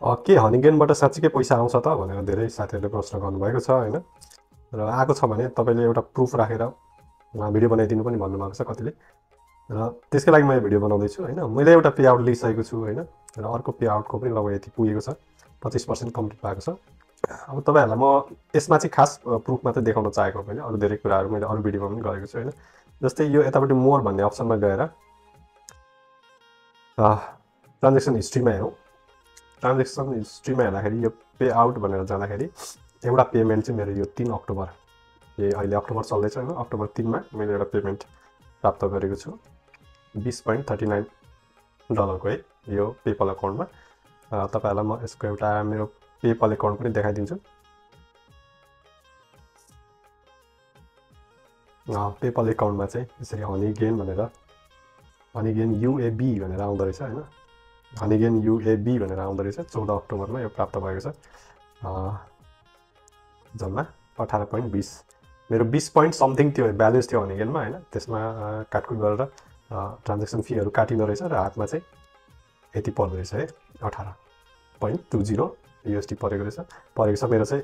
के हनी गेनबाट साँच्चीकै पैसा आउँछ त भनेर धेरै साथीहरूले प्रश्न गर्नुभएको छ होइन। र आएको छ भने तपाईँले एउटा प्रुफ राखेर भिडियो बनाइदिनु पनि भन्नुभएको छ कतिले। र त्यसकै लागि मैले भिडियो बनाउँदैछु होइन। मैले एउटा पे आउट लिइसकेको छु होइन। र अर्को पे आउटको पनि लगभग यति पुगेको छ, 25% कम्प्लिट भएको छ। अब तपाईँहरूलाई म यसमा चाहिँ खास प्रुफ मात्रै देखाउन चाहेको होइन, अरू धेरै कुराहरू मैले अरू भिडियोमा पनि गरेको छु होइन। जस्तै यो यतापट्टि मोर भन्ने अप्सनमा गएर ट्रान्जेक्सन हिस्ट्रीमा हेरौँ। ट्रान्जेक्सन हिस्ट्रीमा हेर्दाखेरि यो पे आउट भनेर जाँदाखेरि एउटा पेमेन्ट चाहिँ मेरो यो 3 अक्टोबर, अहिले अक्टोबर चल्दैछ होइन, अक्टोबर 3मा मैले एउटा पेमेन्ट प्राप्त गरेको छु $20.39 है यो पेपल अकाउन्टमा। तपाईँहरूलाई म यसको एउटा मेरो पेपल अकाउन्ट पनि देखाइदिन्छु। पेपल अकाउन्टमा चाहिँ यसरी हनीगेन भनेर, हनीगेन युएबी भनेर आउँदो रहेछ होइन। हनीगेन युएबी भनेर आउँदो रहेछ। 14 अक्टोबरमा यो प्राप्त भएको छ। जम्मा 18.20 मेरो 20 पोइन्ट समथिङ त्यो ब्यालेन्स थियो हनीगेनमा होइन। त्यसमा काटकुट गरेर ट्रान्जेक्सन फीहरू काटिँदो रहेछ र हातमा चाहिँ यति पर्दो रहेछ है, 18.20 USD परेको छ मेरो चाहिँ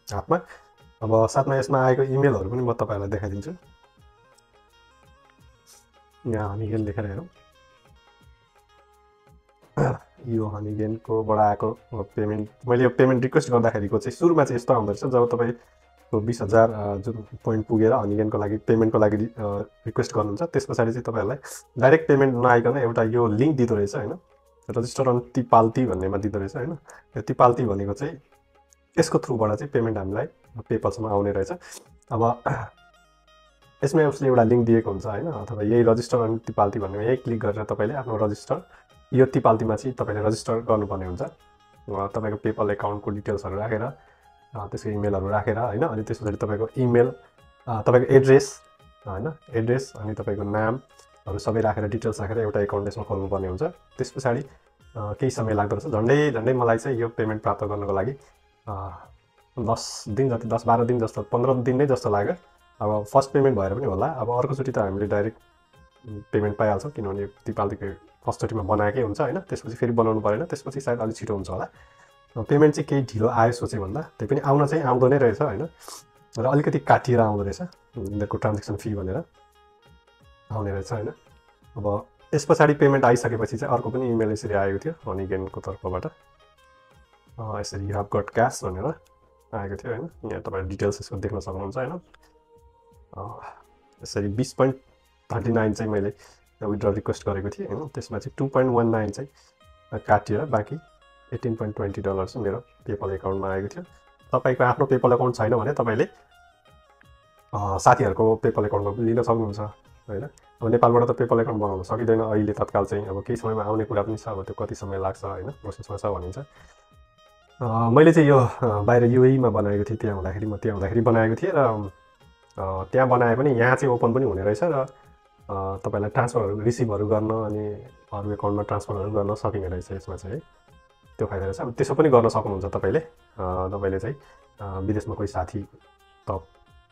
हातमा। अब साथमा यसमा आएको इमेलहरू पनि म तपाईँहरूलाई देखाइदिन्छु। यहाँ हनीगेन लेखेर हेरौँ। यो हनीगेनकोबाट आएको पेमेन्ट, मैले यो पेमेन्ट रिक्वेस्ट गर्दाखेरिको चाहिँ सुरुमा चाहिँ यस्तो आउँदो रहेछ। जब तपाईँको 20,000 जुन पोइन्ट पुगेर हनीगेनको लागि पेमेन्टको लागि रिक्वेस्ट गर्नुहुन्छ, त्यस पछाडि चाहिँ तपाईँहरूलाई डाइरेक्ट पेमेन्ट नआइकन एउटा यो लिङ्क दिँदो रहेछ होइन। रजिस्टर अन तिपाल्ती भन्नेमा दिँदो रहेछ होइन। यो तिपाल्ती भनेको चाहिँ यसको थ्रुबाट चाहिँ पेमेन्ट हामीलाई पेपलसम्म आउने रहेछ। अब यसमा उसले एउटा लिङ्क दिएको हुन्छ होइन, अथवा यही रजिस्टर अन तिपाल्ती भन्नेमा यही क्लिक गरेर तपाईँले आफ्नो रजिस्टर, यो तिपाल्तीमा चाहिँ तपाईँले रजिस्टर गर्नुपर्ने हुन्छ। तपाईँको पेपल अकाउन्टको डिटेल्सहरू राखेर, त्यसको इमेलहरू राखेर होइन। अनि त्यस पछाडि तपाईँको इमेल, तपाईँको एड्रेस होइन, एड्रेस अनि तपाईँको नामहरू सबै राखेर डिटेल्स राखेर एउटा एकाउन्ट यसमा खोल्नुपर्ने हुन्छ। त्यस पछाडि केही समय लाग्दो रहेछ। झन्डै मलाई चाहिँ यो पेमेन्ट प्राप्त गर्नको लागि 10 दिन जति, 10-12 दिन जस्तो, 15 दिन नै जस्तो लाग्यो। अब फर्स्ट पेमेन्ट भएर पनि होला। अब अर्कोचोटि त हामीले डाइरेक्ट पेमेन्ट पाइहाल्छौँ, किनभने तिपाल्तीको फर्स्टचोटिमा बनाएकै हुन्छ होइन। त्यसपछि फेरि बनाउनु परेन, त्यसपछि सायद अलिक छिटो हुन्छ होला। पेमेन्ट चाहिँ केही ढिलो आयो सोचेँ भन्दा, त्यही पनि आउन चाहिँ आउँदो नै रहेछ होइन। र अलिकति काटिएर आउँदो रहेछ, यिनीहरूको ट्रान्जेक्सन फी भनेर आउने रहेछ होइन। अब यस पछाडि पेमेन्ट आइसकेपछि चाहिँ अर्को पनि इमेल यसरी आएको थियो हनीगेनको तर्फबाट, यसरी यु हेभ गट क्यास भनेर आएको थियो होइन। यहाँ तपाईँले डिटेल्स यसको देख्न सक्नुहुन्छ होइन। यसरी 20.39 चाहिँ मैले विथड्र रिक्वेस्ट गरेको थिएँ होइन। त्यसमा चाहिँ 2.19 चाहिँ काटिएर बाँकी $18.20 चाहिँ मेरो पेपल अकाउन्टमा आएको थियो। तपाईँको आफ्नो पेपल अकाउन्ट छैन भने तपाईँले साथीहरूको पेपल अकाउन्टमा पनि लिन सक्नुहुन्छ होइन। अब नेपालबाट त पेपल अकाउन्ट बनाउन सकिँदैन अहिले तत्काल चाहिँ, अब केही समयमा आउने कुरा पनि छ। अब त्यो कति समय लाग्छ होइन, प्रोसेसमा छ भनिन्छ। मैले चाहिँ यो बाहिर युएईमा बनाएको थिएँ। त्यहाँ हुँदाखेरि बनाएको थिएँ र त्यहाँ बनाए पनि यहाँ चाहिँ ओपन पनि हुने रहेछ। र तपाईँलाई ट्रान्सफरहरू, रिसिभहरू गर्न अनि अरू एकाउन्टमा ट्रान्सफरहरू गर्न सकिने रहेछ यसमा चाहिँ है। त्यो फाइदा रहेछ। अब त्यसो पनि गर्न सक्नुहुन्छ तपाईँले चाहिँ विदेशमा कोही साथी त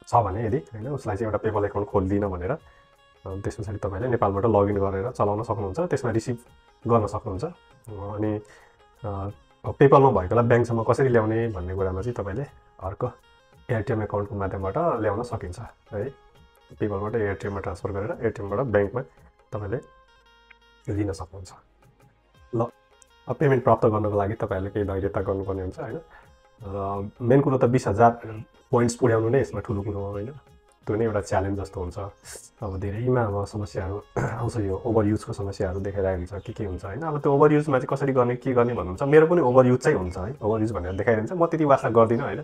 छ भने यदि होइन, उसलाई चाहिँ एउटा पेपल अकाउन्ट खोलिदिन भनेर त्यस पछाडि तपाईँले नेपालबाट लगइन गरेर चलाउन सक्नुहुन्छ, त्यसमा रिसिभ गर्न सक्नुहुन्छ। अनि पेपलमा भएकोलाई ब्याङ्कसम्म कसरी ल्याउने भन्ने कुरामा चाहिँ तपाईँले अर्को एटिएम अकाउन्टको माध्यमबाट ल्याउन सकिन्छ है। पेपलबाट एटिएममा ट्रान्सफर गरेर एटिएमबाट ब्याङ्कमा तपाईँले लिन सक्नुहुन्छ। ल, अब पेमेन्ट प्राप्त गर्नको लागि तपाईँहरूले केही धैर्यता गर्नुपर्ने हुन्छ होइन। र मेन कुरो त 20,000 पोइन्ट्स पुर्याउनु नै यसमा ठुलो कुरो हो होइन। त्यो नै एउटा च्यालेन्ज जस्तो हुन्छ। अब धेरैमा अब समस्याहरू आउँछ, यो ओभरयुजको समस्याहरू देखाइरहेको हुन्छ, के हुन्छ होइन। अब त्यो ओभरयुजमा चाहिँ कसरी गर्ने, के गर्ने भन्नुहुन्छ। मेरो पनि ओभरयुज चाहिँ हुन्छ है, ओभरयुज भनेर देखाइदिन्छ। म त्यति वास्ता गर्दिनँ होइन।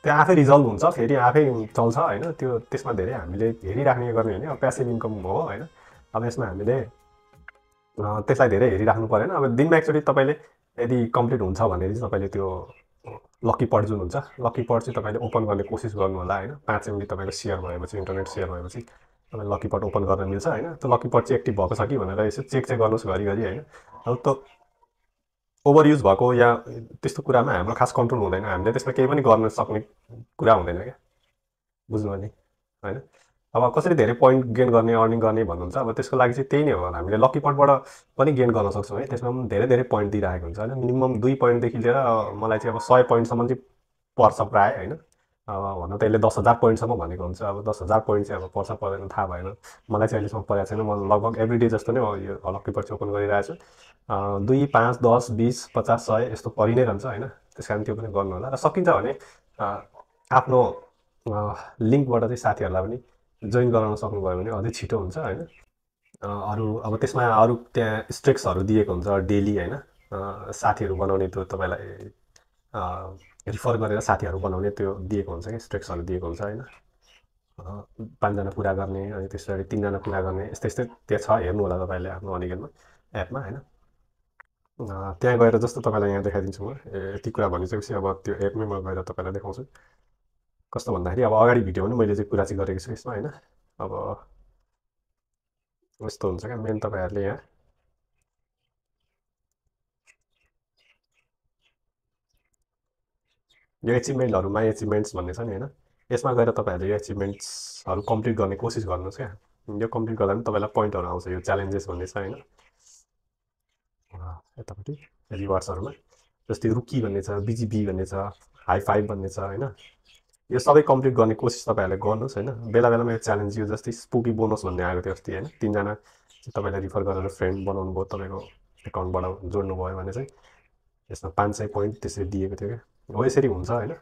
त्यो आफै रिजल्भ हुन्छ, फेरि आफै चल्छ होइन। त्यो त्यसमा धेरै हामीले हेरिराख्ने गर्ने होइन, अब प्यासिभ इन्कम हो होइन। अब यसमा हामीले त्यसलाई धेरै हेरिराख्नु परेन। अब दिनमा एकचोटि तपाईँले यदि कम्प्लिट हुन्छ भने चाहिँ तपाईँले त्यो लकी पट जुन हुन्छ, लकी पट चाहिँ तपाईँले ओपन गर्ने कोसिस गर्नु होला होइन। 5 MB तपाईँको सेयर भएपछि, इन्टरनेट सेयर भएपछि तपाईँले लकी पट ओपन गर्न मिल्छ होइन। त्यो लकी पट चाहिँ एक्टिभ भएको छ कि भनेर यसो चेक चाहिँ गर्नुहोस् घरिघरि होइन। अब त्यो ओभरयुज भएको या त्यस्तो कुरामा हाम्रो खास कन्ट्रोल हुँदैन, हामीले त्यसमा केही पनि गर्न सक्ने कुरा हुँदैन क्या, बुझ्नु नि होइन। अब कसरी धेरै पोइन्ट गेन गर्ने अर्निङ गर्ने भन्नुहुन्छ अब त्यसको लागि चाहिँ त्यही नै हो हामीले लकी पटबाट पनि गेन गर्न सक्छौँ है त्यसमा पनि धेरै धेरै पोइन्ट दिइरहेको हुन्छ होइन मिनिमम 2 पोइन्टदेखि लिएर मलाई चाहिँ अब 100 पोइन्टसम्म चाहिँ पर्छ प्रायः होइन अब भन्न त यसले 10,000 पोइन्टसम्म भनेको हुन्छ अब 10,000 पोइन्ट चाहिँ अब पर्छ पर्दैन थाहा भएन मलाई चाहिँ अहिलेसम्म परेको छैन म लगभग एभ्री डे जस्तो नै यो लकी पट चाहिँ ओपन गरिरहेको छु 2, 5, 10, 20, 50, 100 यस्तो परि नै रहन्छ होइन त्यस कारण त्यो पनि गर्नु होला र सकिन्छ भने आफ्नो लिङ्कबाट चाहिँ साथीहरूलाई पनि जोइन गराउन सक्नुभयो भने अझै छिटो हुन्छ होइन अरू अब त्यसमा अरू त्यहाँ स्ट्रेक्सहरू दिएको हुन्छ डेली होइन साथीहरू बनाउने त्यो तपाईँलाई रिफर गरेर साथीहरू बनाउने त्यो दिएको हुन्छ कि स्ट्रेक्सहरू दिएको हुन्छ होइन 5जना पुरा गर्ने अनि त्यसरी 3जना पुरा गर्ने यस्तै यस्तै त्यो छ हेर्नु होला तपाईँले आफ्नो अनिगेनमा एपमा होइन त्यहाँ गएर जस्तो तपाईँलाई यहाँ देखाइदिन्छु म यति कुरा भनिसकेपछि अब त्यो एपमै म गएर तपाईँलाई देखाउँछु कस्तो भन्दाखेरि अब अगाडि भिडियो पनि मैले चाहिँ कुरा चाहिँ गरेको छु यसमा होइन अब यस्तो हुन्छ क्या मेन तपाईँहरूले यहाँ यो एचिभमेन्टहरू माई एचिभमेन्ट्स भन्ने छ नि होइन यसमा गएर तपाईँहरूले यो एचिभमेन्ट्सहरू कम्प्लिट गर्ने कोसिस गर्नुहोस् क्या यो कम्प्लिट गर्दा पनि तपाईँलाई पोइन्टहरू आउँछ यो च्यालेन्जेस भन्ने छ होइन यतापट्टि रिवार्ड्सहरूमा जस्तै रुकी भन्ने छ बिजिबी भन्ने छ हाई फाइभ भन्ने छ होइन यो सबै कम्प्लिट गर्ने कोसिस तपाईँहरूले गर्नुहोस् होइन बेला बेलामा यो च्यालेन्ज यो जस्तै स्पुकी बोनस भन्ने आएको थियो अस्ति होइन 3जना तपाईँलाई रिफर गरेर फ्रेन्ड बनाउनु भयो तपाईँको एकाउन्टबाट जोड्नु भयो भने चाहिँ यसमा 500 पोइन्ट त्यसरी दिएको थियो क्या हो यसरी हुन्छ होइन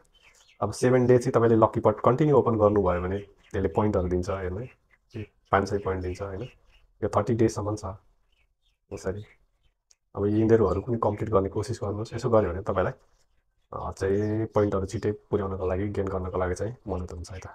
अब 7 डे चाहिँ तपाईँले लकी पट कन्टिन्यू ओपन गर्नुभयो भने त्यसले पोइन्टहरू दिन्छ हेर्नु है 500 पोइन्ट दिन्छ होइन यो 30 डेसम्म छ यसरी अब यिनीहरू पनि कम्प्लिट गर्ने कोसिस गर्नुहोस् यसो गऱ्यो भने तपाईँलाई चाहिँ पोइन्टहरू छिटै पुर्याउनको लागि गेन गर्नको लागि चाहिँ मद्दत हुन्छ यता